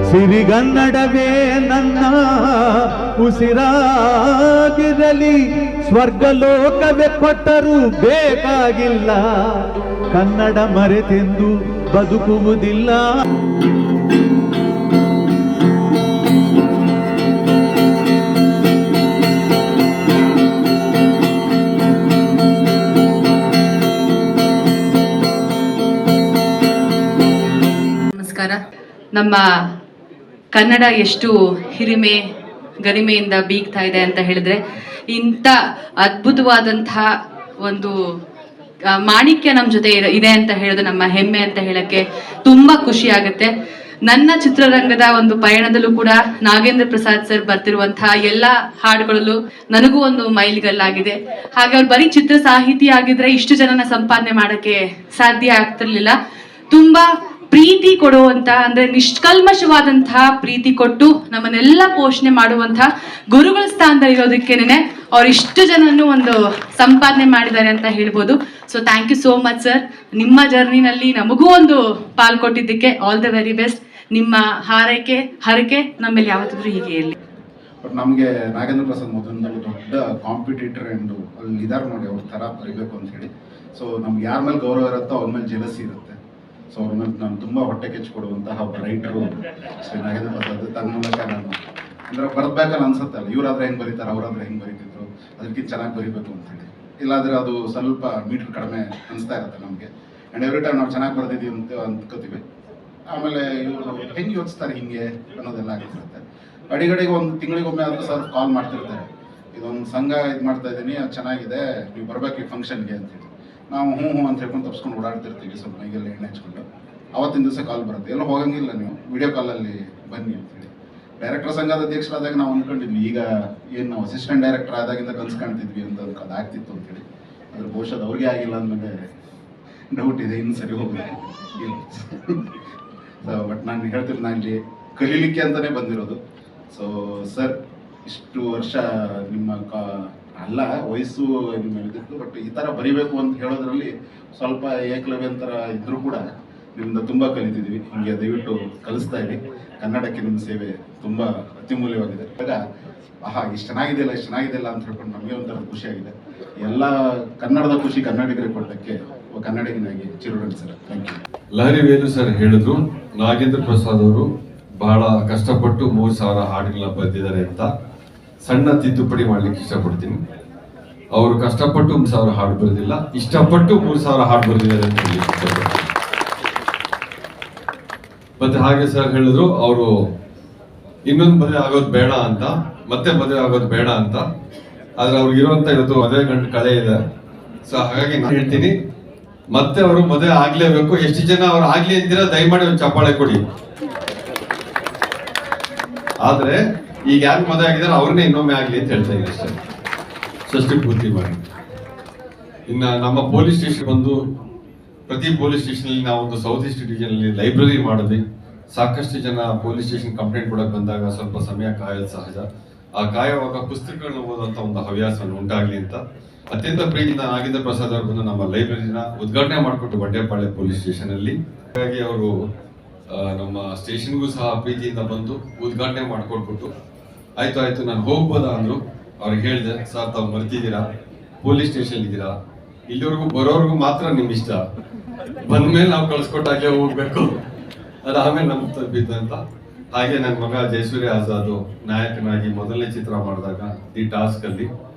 ಸಿರಿಗನ್ನಡವೇ ನನ್ನ ಉಸಿರಾಗಿರಲಿ, ಸ್ವರ್ಗಲೋಕವೇ ಕೊಟ್ಟರೂ ಬೇಕಾಗಿಲ್ಲ, ಕನ್ನಡ ಮರೆತೆಂದು ಬದುಕುವುದಿಲ್ಲ. ನಮಸ್ಕಾರ. ನಮ್ಮ ಕನ್ನಡ ಎಷ್ಟು ಹಿರಿಮೆ ಗರಿಮೆಯಿಂದ ಬೀಗ್ತಾ ಇದೆ ಅಂತ ಹೇಳಿದ್ರೆ, ಇಂಥ ಅದ್ಭುತವಾದಂತಹ ಒಂದು ಮಾಣಿಕ್ಯ ನಮ್ಮ ಜೊತೆ ಇದೆ ಅಂತ ಹೇಳೋದು ನಮ್ಮ ಹೆಮ್ಮೆ ಅಂತ ಹೇಳಕ್ಕೆ ತುಂಬಾ ಖುಷಿ ಆಗುತ್ತೆ. ನನ್ನ ಚಿತ್ರರಂಗದ ಒಂದು ಪಯಣದಲ್ಲೂ ಕೂಡ ನಾಗೇಂದ್ರ ಪ್ರಸಾದ್ ಸರ್ ಬರ್ತಿರುವಂತಹ ಎಲ್ಲ ಹಾಡುಗಳಲ್ಲೂ ನನಗೂ ಒಂದು ಮೈಲಿಗಲ್ಲಾಗಿದೆ. ಹಾಗೆ ಅವ್ರು ಬರೀ ಚಿತ್ರ ಸಾಹಿತಿ ಆಗಿದ್ರೆ ಇಷ್ಟು ಜನನ ಸಂಪಾದನೆ ಮಾಡಕ್ಕೆ ಸಾಧ್ಯ ಆಗ್ತಿರ್ಲಿಲ್ಲ. ತುಂಬಾ ಪ್ರೀತಿ ಕೊಡುವಂತ, ಅಂದ್ರೆ ನಿಷ್ಕಲ್ಮಶವಾದಂತಹ ಪ್ರೀತಿ ಕೊಟ್ಟು ನಮ್ಮನ್ನೆಲ್ಲ ಪೋಷಣೆ ಮಾಡುವಂತಹ ಗುರುಗಳ ಸ್ಥಾನದಲ್ಲಿ ಇರೋದಕ್ಕೇನೆ ಅವ್ರು ಇಷ್ಟು ಜನನ್ನು ಒಂದು ಸಂಪಾದನೆ ಮಾಡಿದ್ದಾರೆ ಅಂತ ಹೇಳ್ಬೋದು. So thank you so much sir. ನಿಮ್ಮ ಜರ್ನಿನಲ್ಲಿ ನಮಗೂ ಒಂದು ಪಾಲ್ ಕೊಟ್ಟಿದ್ದಕ್ಕೆ ಆಲ್ ದ ವೆರಿ ಬೆಸ್ಟ್. ನಿಮ್ಮ ಹಾರೈಕೆ ಹರಕೆ ನಮ್ಮಲ್ಲಿ ಯಾವತ್ತಿದ್ರು ಹೀಗೆ ಇರಲಿ. ಬಟ್ ನಮಗೆ ನಾಗೇಂದ್ರ ಪ್ರಸಾದ್ ಮೊದಲಿಂದಲೂ ದೊಡ್ಡ ಕಾಂಪಿಟೇಟರ್ ಎಂದು ಅಲ್ಲಿ ಇದಾರೆ ನೋಡಿ, ಅವ್ರ ಥರ ಬರೀಬೇಕು ಅಂತ ಹೇಳಿ. ಸೊ ನಮ್ಗೆ ಯಾರ ಮೇಲೆ ಗೌರವ ಇರುತ್ತೋ ಅವ್ರ ಮೇಲೆ ಜಲಸಿ ಇರುತ್ತೆ. ಸೊ ಅವ್ರ ಮೇಲೆ ನಾನು ತುಂಬ ಹೊಟ್ಟೆ ಕೆಚ್ಚು ಕೊಡುವಂತಹ ಒಬ್ಬ ರೈಟರು ಶ್ರೀ ನಾಗೇಂದ್ರ ಪ್ರಸಾದ್. ತನ್ನ ಮೂಲಕ ನಾನು ಅಂದರೆ ಬರಬೇಕಲ್ಲ ಅನ್ಸುತ್ತಲ್ಲ, ಇವರಾದ್ರೆ ಹೆಂಗೆ ಬರೀತಾರೆ, ಅವರಾದ್ರೆ ಹೆಂಗೆ ಬರೀತಿದ್ರು, ಅದಕ್ಕಿಂತ ಚೆನ್ನಾಗಿ ಬರೀಬೇಕು ಅಂತ ಹೇಳಿ. ಇಲ್ಲಾಂದರೆ ಅದು ಸ್ವಲ್ಪ ಮೀಟ್ರ್ ಕಡಿಮೆ ಅನಿಸ್ತಾ ಇರುತ್ತೆ ನಮಗೆ. ಆ್ಯಂಡ್ ಎವ್ರಿ ಟೈಮ್ ನಾವು ಚೆನ್ನಾಗಿ ಬರ್ತಿದ್ದೀವಿ ಅಂತ ಅಂದ್ಕೋತೀವಿ. ಆಮೇಲೆ ಇವರು ಹೆಂಗೆ ಯೋಚಿಸ್ತಾರೆ ಹಿಂಗೆ ಅನ್ನೋದೆಲ್ಲ ಆಗಿರುತ್ತೆ. ಅಡಿಗಡಿಗೆ ಒಂದು ತಿಂಗಳಿಗೊಮ್ಮೆ ಆದರೂ ಸರ್ ಕಾಲ್ ಮಾಡ್ತಿರ್ತಾರೆ, ಇದೊಂದು ಸಂಘ ಇದು ಮಾಡ್ತಾ ಇದ್ದೀನಿ, ಅದು ಚೆನ್ನಾಗಿದೆ, ನೀವು ಬರಬೇಕು ಈ ಫಂಕ್ಷನ್ಗೆ ಅಂತೇಳಿ. ನಾವು ಹ್ಞೂ ಅಂತ ಹೇಳ್ಕೊಂಡು ತಪ್ಸ್ಕೊಂಡು ಓಡಾಡ್ತಿರ್ತೀವಿ, ಸ್ವಲ್ಪ ಮೈಗೆಲ್ಲ ಎಣ್ಣೆ ಹಚ್ಕೊಂಡು. ಅವತ್ತಿನ ದಿವಸ ಕಾಲ್ ಬರುತ್ತೆ, ಎಲ್ಲ ಹೋಗಂಗಿಲ್ಲ ನೀವು ವಿಡಿಯೋ ಕಾಲಲ್ಲಿ ಬನ್ನಿ ಅಂತೇಳಿ. ಡೈರೆಕ್ಟರ್ ಸಂಘದ ಅಧ್ಯಕ್ಷರಾದಾಗ ನಾವು ಅಂದ್ಕೊಂಡಿದ್ವಿ, ಈಗ ಏನು ನಾವು ಅಸಿಸ್ಟೆಂಟ್ ಡೈರೆಕ್ಟರ್ ಆದಾಗಿಂದ ಕನ್ಸು ಕಾಣ್ತಿದ್ವಿ ಅಂತ ಅದು ಆಗ್ತಿತ್ತು ಅಂತೇಳಿ. ಅದ್ರ ಬಹುಶಃ ಅವ್ರಿಗೆ ಆಗಿಲ್ಲ ಅಂದಮೇಲೆ ಡೌಟ್ ಇದೆ, ಇನ್ನು ಸರಿ ಹೋಗುತ್ತೆ ಇಲ್ಲ. ಬಟ್ ನಾನು ಹೇಳ್ತೀನಿ, ನಾನು ಇಲ್ಲಿ ಕಲೀಲಿಕ್ಕೆ ಅಂತಲೇ ಬಂದಿರೋದು. ಸೊ ಸರ್, ಇಷ್ಟು ವರ್ಷ ನಿಮ್ಮ ಅಲ್ಲ ವಯಸ್ಸು ನಿಮ್ಮ ಇದ್ದಿತ್ತು, ಬಟ್ ಈ ಥರ ಬರಿಬೇಕು ಅಂತ ಹೇಳೋದ್ರಲ್ಲಿ ಸ್ವಲ್ಪ ಏಕಲವ್ಯಂತರ ಇದ್ರೂ ಕೂಡ ನಿಮ್ಮಿಂದ ತುಂಬ ಕಲಿತಿದ್ವಿ. ಹಿಂಗೆ ದಯವಿಟ್ಟು ಕಲಿಸ್ತಾ ಇರಿ. ಕನ್ನಡಕ್ಕೆ ನಿಮ್ಮ ಸೇವೆ ತುಂಬ ಅತ್ಯಮೂಲ್ಯವಾಗಿದೆ. ಇವಾಗ ಇಷ್ಟು ಚೆನ್ನಾಗಿದೆಯಲ್ಲ ಇಷ್ಟು ಚೆನ್ನಾಗಿದೆಯಲ್ಲ ಅಂತ ಹೇಳ್ಕೊಂಡು ನಮಗೆ ಒಂಥರ ಖುಷಿಯಾಗಿದೆ. ಎಲ್ಲ ಕನ್ನಡದ ಖುಷಿ ಕನ್ನಡಿಗರಿಗೆ ಕೊಟ್ಟಕ್ಕೆ ಕನ್ನಡಿಗನಾಗಿ ಚಿರುಡನ್ sir, thank you. Lahari Velu sir ಹೇಳಿದ್ರು, ನಾಗೇಂದ್ರ ಪ್ರಸಾದ್ ಅವರು ಬಹಳ ಕಷ್ಟಪಟ್ಟು 3000 ಹಾಡುಗಳನ್ನ ಬರೆದಿದ್ದಾರೆ ಅಂತ. ಸಣ್ಣ ತಿದ್ದುಪಡಿ ಮಾಡ್ಲಿಕ್ಕೆ ಇಷ್ಟಪಡ್ತೀನಿ. ಅವರು ಕಷ್ಟಪಟ್ಟು 3000 ಹಾಡು ಬರೆದಿಲ್ಲ, ಇಷ್ಟಪಟ್ಟು 3000 ಹಾಡು ಬರೆದಿದ್ದಾರೆ ಅಂತ ಹೇಳಿ ಇಷ್ಟಪಡ್ತೀನಿ. ಮತ್ತೆ ಹಾಗೆ ಸರ್ ಹೇಳಿದ್ರು, ಅವರು ಇನ್ನೊಂದು ಮದುವೆ ಆಗೋದು ಬೇಡ ಅಂತ, ಮತ್ತೆ ಮದುವೆ ಆಗೋದು ಬೇಡ ಅಂತ. ಆದ್ರೆ ಅವ್ರಿಗೆ ಇರುವಂತ ಇವತ್ತು ಮದುವೆ ಗಂಟು ಕಳೆ ಇದೆ. ಸೊ ಹಾಗಾಗಿ ನಾನು ಹೇಳ್ತೀನಿ, ಮತ್ತೆ ಅವರು ಮದುವೆ ಆಗ್ಲೇಬೇಕು. ಎಷ್ಟು ಜನ ಅವ್ರು ಆಗ್ಲಿ ಅಂತೀರಾ ದಯಮಾಡಿ ಒಂದು ಚಪ್ಪಾಳೆ ಕೊಡಿ. ಆದ್ರೆ ಈಗ ಯಾರು ಮದುವೆ ಆಗಿದಾರೆ ಅವ್ರನ್ನೇ ಇನ್ನೊಮ್ಮೆ ಆಗ್ಲಿ ಅಂತ ಹೇಳ್ತಾ ಇದ್ದೀನಿ ಅಷ್ಟೇ. ಷಷ್ಠಿ ಪೂರ್ತಿ ಮಾಡಿ. ಇನ್ನ ನಮ್ಮ ಪೊಲೀಸ್ ಸ್ಟೇಷನ್ ಬಂದು, ಪ್ರತಿ ಪೊಲೀಸ್ ಸ್ಟೇಷನ್ ಅಲ್ಲಿ ನಾವು ಒಂದು ಸೌತ್ ಈಸ್ಟ್ ಡಿವಿಷನ್ ಅಲ್ಲಿ ಲೈಬ್ರರಿ ಮಾಡಿದ್ವಿ. ಸಾಕಷ್ಟು ಜನ ಪೊಲೀಸ್ ಸ್ಟೇಷನ್ ಕಂಪ್ಲೇಂಟ್ ಕೊಡಕ್ ಬಂದಾಗ ಸ್ವಲ್ಪ ಸಮಯ ಕಾಯೋದು ಸಹಜ. ಆ ಕಾಯುವಾಗ ಪುಸ್ತಕಗಳನ್ನ ಓದುವಂತ ಒಂದು ಹವ್ಯಾಸ ಉಂಟಾಗ್ಲಿ ಅಂತ ಅತ್ಯಂತ ಪ್ರೀತಿಯಿಂದ ನಾಗೇಂದ್ರ ಪ್ರಸಾದ್ ಅವರು ಬಂದು ನಮ್ಮ ಲೈಬ್ರರಿನ ಉದ್ಘಾಟನೆ ಮಾಡಿಕೊಟ್ಟು ಬಂಡೆಪಾಳ್ಯ ಪೊಲೀಸ್ ಸ್ಟೇಷನ್ ಅಲ್ಲಿ. ಹಾಗಾಗಿ ಅವರು ನಮ್ಮ ಸ್ಟೇಷನ್ಗೂ ಸಹ ಪ್ರೀತಿಯಿಂದ ಬಂದು ಉದ್ಘಾಟನೆ ಮಾಡ್ಕೊಟ್ಬಿಟ್ಟು ಆಯ್ತು ನಾನು ಹೋಗ್ಬೋದಾ ಅಂದ್ರು. ಅವ್ರಿಗೆ ಹೇಳಿದೆ, ಸರ್ ತಾವು ಮರ್ತಿದ್ದೀರಾ, ಪೊಲೀಸ್ ಸ್ಟೇಷನ್ ಇದ್ದೀರಾ, ಇಲ್ಲಿವರೆಗೂ ಬರೋರ್ಗು ಮಾತ್ರ ನಿಮ್ ಇಷ್ಟ, ಬಂದ್ಮೇಲೆ ನಾವು ಕಳ್ಸ್ಕೊಟ್ಟಾಗೆ ಹೋಗ್ಬೇಕು, ಅದು ಆಮೇಲೆ ನಮ್ಗೆ ತಪ್ಪಿದ್ದು ಅಂತ. ಹಾಗೆ ನನ್ನ ಮಗ ಜಯಸೂರ್ಯ ಆಜಾದ್ ನಾಯಕನಾಗಿ ಮೊದಲನೇ ಚಿತ್ರ ಮಾಡಿದಾಗ ಈ ಟಾಸ್ಕ್ ಅಲ್ಲಿ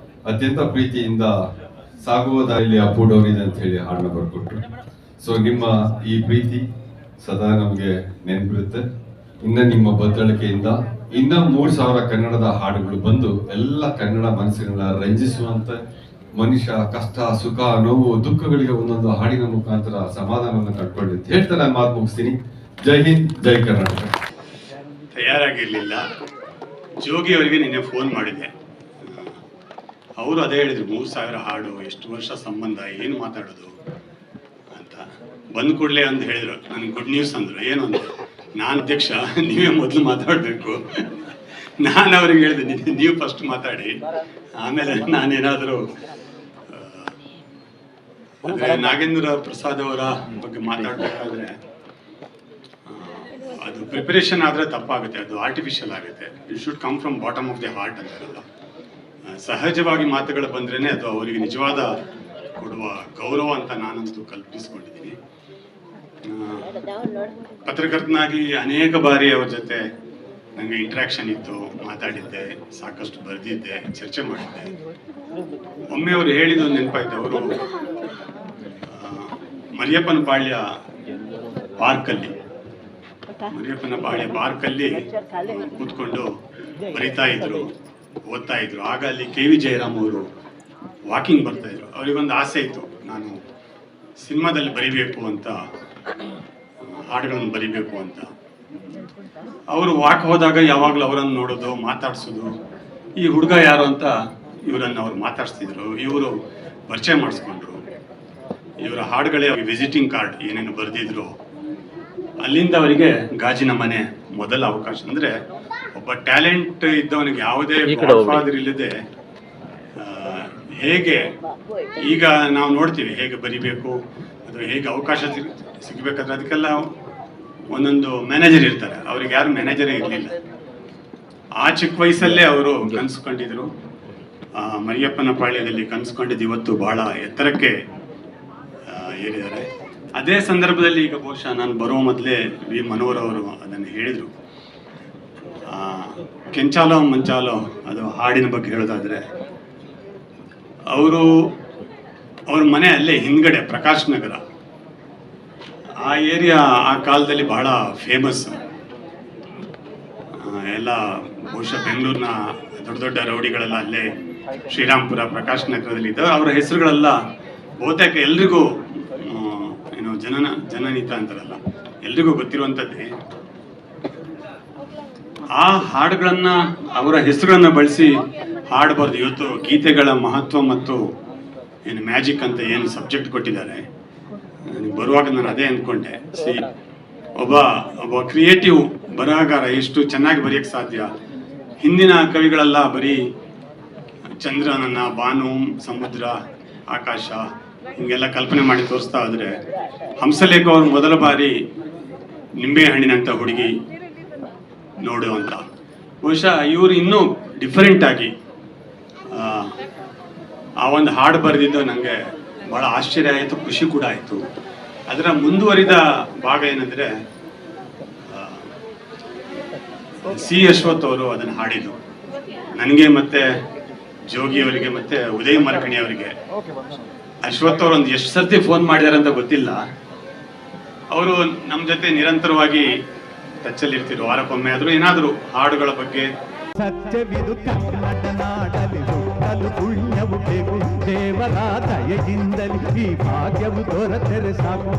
ಅತ್ಯಂತ ಪ್ರೀತಿಯಿಂದ ಸಾಗುವ ದಾರಿಯಲ್ಲಿ ಅಪ್ಪುಡೋರಿದೆ ಅಂತ ಹೇಳಿ ಹಾಡನ್ನ ಬರ್ಕೊಟ್ರು. ಸೊ ನಿಮ್ಮ ಈ ಪ್ರೀತಿ ಸದಾ ನಮಗೆ ನೆನಪಿರುತ್ತೆ. ಇನ್ನ ನಿಮ್ಮ ಬದ್ದಳಿಕೆಯಿಂದ ಇನ್ನ 3000 ಕನ್ನಡದ ಹಾಡುಗಳು ಬಂದು ಎಲ್ಲ ಕನ್ನಡ ಮನಸ್ಸುಗಳನ್ನ ರಂಜಿಸುವಂತೆ, ಮನುಷ್ಯ ಕಷ್ಟ ಸುಖ ನೋವು ದುಃಖಗಳಿಗೆ ಒಂದೊಂದು ಹಾಡಿನ ಮುಖಾಂತರ ಸಮಾಧಾನವನ್ನು ಕಂಡುಕೊಳ್ಳಿ ಅಂತ ಹೇಳ್ತಾ ನಾನು ಮಾತು ಮುಗಿಸ್ತೀನಿ. ಜೈ ಹಿಂದ್, ಜೈ ಕರ್ನಾಟಕ. ತಯಾರಾಗಿರ್ಲಿಲ್ಲ. ಜೋಗಿ ಅವರಿಗೆ ನಿನ್ನೆ ಫೋನ್ ಮಾಡಿದೆ. ಅವರು ಅದೇ ಹೇಳಿದ್ರು, 3000 ಹಾಡು, ಎಷ್ಟು ವರ್ಷ ಸಂಬಂಧ, ಏನು ಮಾತಾಡೋದು ಅಂತ. ಬಂದ್ ಕೂಡಲೇ ಅಂತ ಹೇಳಿದ್ರು. ನನಗೆ ಗುಡ್ ನ್ಯೂಸ್ ಅಂದರು. ಏನು ಅಂದ್ರೆ, ನಾನು ಅಧ್ಯಕ್ಷ, ನೀವೇ ಮೊದಲು ಮಾತಾಡಬೇಕು. ನಾನು ಅವ್ರಿಗೆ ಹೇಳಿದೆ, ನೀವು ಫಸ್ಟ್ ಮಾತಾಡಿ, ಆಮೇಲೆ ನಾನೇನಾದರೂ. ನಾಗೇಂದ್ರ ಪ್ರಸಾದ್ ಅವರ ಬಗ್ಗೆ ಮಾತಾಡಬೇಕಾದ್ರೆ ಅದು ಅದು ಪ್ರಿಪರೇಷನ್ ಆದರೆ ತಪ್ಪಾಗುತ್ತೆ, ಅದು ಆರ್ಟಿಫಿಷಿಯಲ್ ಆಗುತ್ತೆ. It should come from bottom of the heart ಅಂತಾರಲ್ಲ, ಸಹಜವಾಗಿ ಮಾತುಗಳು ಬಂದ್ರೇ ಅದು ಅವರಿಗೆ ನಿಜವಾದ ಕೊಡುವ ಗೌರವ ಅಂತ ನಾನಂತೂ ಕಲ್ಪಿಸ್ಕೊಂಡಿದ್ದೀನಿ. ಪತ್ರಕರ್ತನಾಗಿ ಅನೇಕ ಬಾರಿ ಅವ್ರ ಜೊತೆ ನನಗೆ ಇಂಟ್ರ್ಯಾಕ್ಷನ್ ಇತ್ತು, ಮಾತಾಡಿದ್ದೆ, ಸಾಕಷ್ಟು ಬರೆದಿದ್ದೆ, ಚರ್ಚೆ ಮಾಡಿದ್ದೆ. ಒಮ್ಮೆ ಅವರು ಹೇಳಿದ್ದು ನೆನಪಾಯ್ತು. ಅವರು ಮರಿಯಪ್ಪನ ಪಾಳ್ಯ ಪಾರ್ಕಲ್ಲಿ ಕೂತ್ಕೊಂಡು ಬರಿತಾ ಇದ್ರು, ಓದ್ತಾ ಇದ್ರು. ಆಗ ಅಲ್ಲಿ KV ಜಯರಾಮ್ ಅವರು ವಾಕಿಂಗ್ ಬರ್ತಾ ಇದ್ರು. ಅವರಿಗೊಂದು ಆಸೆ ಇತ್ತು, ನಾನು ಸಿನಿಮಾದಲ್ಲಿ ಬರಿಬೇಕು ಅಂತ, ಹಾಡುಗಳನ್ನು ಬರಿಬೇಕು ಅಂತ. ಅವರು ವಾಕ್ ಹೋದಾಗ ಯಾವಾಗಲೂ ಅವರನ್ನು ನೋಡೋದು, ಮಾತಾಡ್ಸೋದು, ಈ ಹುಡುಗ ಯಾರು ಅಂತ ಇವರನ್ನು ಅವ್ರು ಮಾತಾಡ್ಸ್ತಿದ್ರು. ಇವರು ಪರಿಚಯ ಮಾಡಿಸ್ಕೊಂಡ್ರು. ಇವರ ಹಾಡುಗಳೇ ವಿಸಿಟಿಂಗ್ ಕಾರ್ಡ್ ಏನೇನು ಬರೆದಿದ್ರು. ಅಲ್ಲಿಂದ ಅವರಿಗೆ ಗಾಜಿನ ಮನೆ ಮೊದಲ ಅವಕಾಶ. ಅಂದರೆ ಒಬ್ಬ ಟ್ಯಾಲೆಂಟ್ ಇದ್ದವನಿಗೆ ಯಾವುದೇ ಫಾದರ್ ಇಲ್ಲದೆ ಹೇಗೆ ಈಗ ನಾವು ನೋಡ್ತೀವಿ ಹೇಗೆ ಬರಿಬೇಕು, ಅದು ಹೇಗೆ ಅವಕಾಶ ಸಿಗಬೇಕಾದ್ರೆ ಅದಕ್ಕೆಲ್ಲ ಒಂದೊಂದು ಮ್ಯಾನೇಜರ್ ಇರ್ತಾರೆ. ಅವ್ರಿಗೆ ಯಾರು ಮ್ಯಾನೇಜರೇ ಇರಲಿಲ್ಲ. ಆ ಚಿಕ್ಕ ವಯಸ್ಸಲ್ಲೇ ಅವರು ಕನಸುಕೊಂಡಿದ್ರು. ಮರಿಯಪ್ಪನ ಪಾಳ್ಯದಲ್ಲಿ ಕನಸುಕೊಂಡಿದ್ದು ಇವತ್ತು ಬಹಳ ಎತ್ತರಕ್ಕೆ ಏರಿದ್ದಾರೆ. ಅದೇ ಸಂದರ್ಭದಲ್ಲಿ ಈಗ ಬಹುಶಃ ನಾನು ಬರೋ ಮೊದಲೇ ವಿ ಮನೋಹರ್ ಅವರು ಅದನ್ನು ಹೇಳಿದರು. ಕೆಂಚಾಲೋ ಮಂಚಾಲೋ ಅದು ಹಾಡಿನ ಬಗ್ಗೆ ಹೇಳೋದಾದರೆ, ಅವ್ರ ಮನೆ ಅಲ್ಲೇ ಹಿಂದ್ಗಡೆ ಪ್ರಕಾಶ್ ನಗರ, ಆ ಏರಿಯಾ ಆ ಕಾಲದಲ್ಲಿ ಬಹಳ ಫೇಮಸ್. ಎಲ್ಲ ಬಹುಶಃ ಬೆಂಗಳೂರಿನ ದೊಡ್ಡ ದೊಡ್ಡ ರೌಡಿಗಳೆಲ್ಲ ಅಲ್ಲೇ ಶ್ರೀರಾಮ್ಪುರ, ಪ್ರಕಾಶ್ ನಗರದಲ್ಲಿ ಇದ್ದಾವೆ. ಅವರ ಹೆಸರುಗಳೆಲ್ಲ ಬಹುತೇಕ ಎಲ್ರಿಗೂ ಏನು ಜನನೀತ ಅಂತಾರಲ್ಲ, ಎಲ್ರಿಗೂ ಗೊತ್ತಿರುವಂಥದ್ದೇ. ಆ ಹಾಡುಗಳನ್ನ, ಅವರ ಹೆಸರುಗಳನ್ನ ಬಳಸಿ ಹಾಡಬಾರ್ದು. ಇವತ್ತು ಗೀತೆಗಳ ಮಹತ್ವ ಮತ್ತು ಏನು ಮ್ಯಾಜಿಕ್ ಅಂತ ಏನು ಸಬ್ಜೆಕ್ಟ್ ಕೊಟ್ಟಿದ್ದಾರೆ, ನನಗೆ ಬರುವಾಗ ನಾನು ಅದೇ ಅಂದ್ಕೊಂಡೆ. ಒಬ್ಬ ಕ್ರಿಯೇಟಿವ್ ಬರಹಗಾರ ಎಷ್ಟು ಚೆನ್ನಾಗಿ ಬರೆಯೋಕ್ಕೆ ಸಾಧ್ಯ. ಹಿಂದಿನ ಕವಿಗಳೆಲ್ಲ ಬರೀ ಚಂದ್ರನನ್ನ, ಬಾನು, ಸಮುದ್ರ, ಆಕಾಶ ಹಿಂಗೆಲ್ಲ ಕಲ್ಪನೆ ಮಾಡಿ ತೋರಿಸ್ತಾ ಹೋದರೆ, ಹಂಸಲೇಖ ಅವರು ಮೊದಲ ಬಾರಿ ನಿಂಬೆ ಹಣ್ಣಿನಂಥ ಹುಡುಗಿ ನೋಡು ಅಂತ. ಬಹುಶಃ ಇವರು ಇನ್ನೂ ಡಿಫರೆಂಟ್ ಆಗಿ ಆ ಒಂದು ಹಾಡು ಬರೆದಿದ್ದು ನನಗೆ ಭಾಳ ಆಶ್ಚರ್ಯ ಆಯಿತು, ಖುಷಿ ಕೂಡ ಆಯಿತು. ಅದರ ಮುಂದುವರಿದ ಭಾಗ ಏನಂದರೆ, ಸಿ ಅಶ್ವಥ್ ಅವರು ಅದನ್ನು ಹಾಡಿದ್ದು ನನಗೆ, ಮತ್ತು ಜೋಗಿ ಅವರಿಗೆ, ಮತ್ತು ಉದಯ್ ಮರಕಣಿ ಅವರಿಗೆ. ಅಶ್ವಥ್ ಅವರು ಒಂದು ಎಷ್ಟು ಸರ್ತಿ ಫೋನ್ ಮಾಡಿದಾರೆ ಅಂತ ಗೊತ್ತಿಲ್ಲ. ಅವರು ನಮ್ಮ ಜೊತೆ ನಿರಂತರವಾಗಿ ಟಚ್ಚಲ್ಲಿ ಇರ್ತಿದ್ರು. ವಾರಕ್ಕೊಮ್ಮೆ ಆದರೂ ಏನಾದರೂ ಹಾಡುಗಳ ಬಗ್ಗೆ. ಸತ್ಯವಿದು ಕನ್ನಡ ನಾಡಲಿ ಹುಟ್ಟಲು ಪುಣ್ಯವು ಬೇಕು, ದೇವರ ದಯೆಯಿಂದಲಿ ಈ ಭಾಗ್ಯವು ದೊರೆತರೆ ಸಾಕು.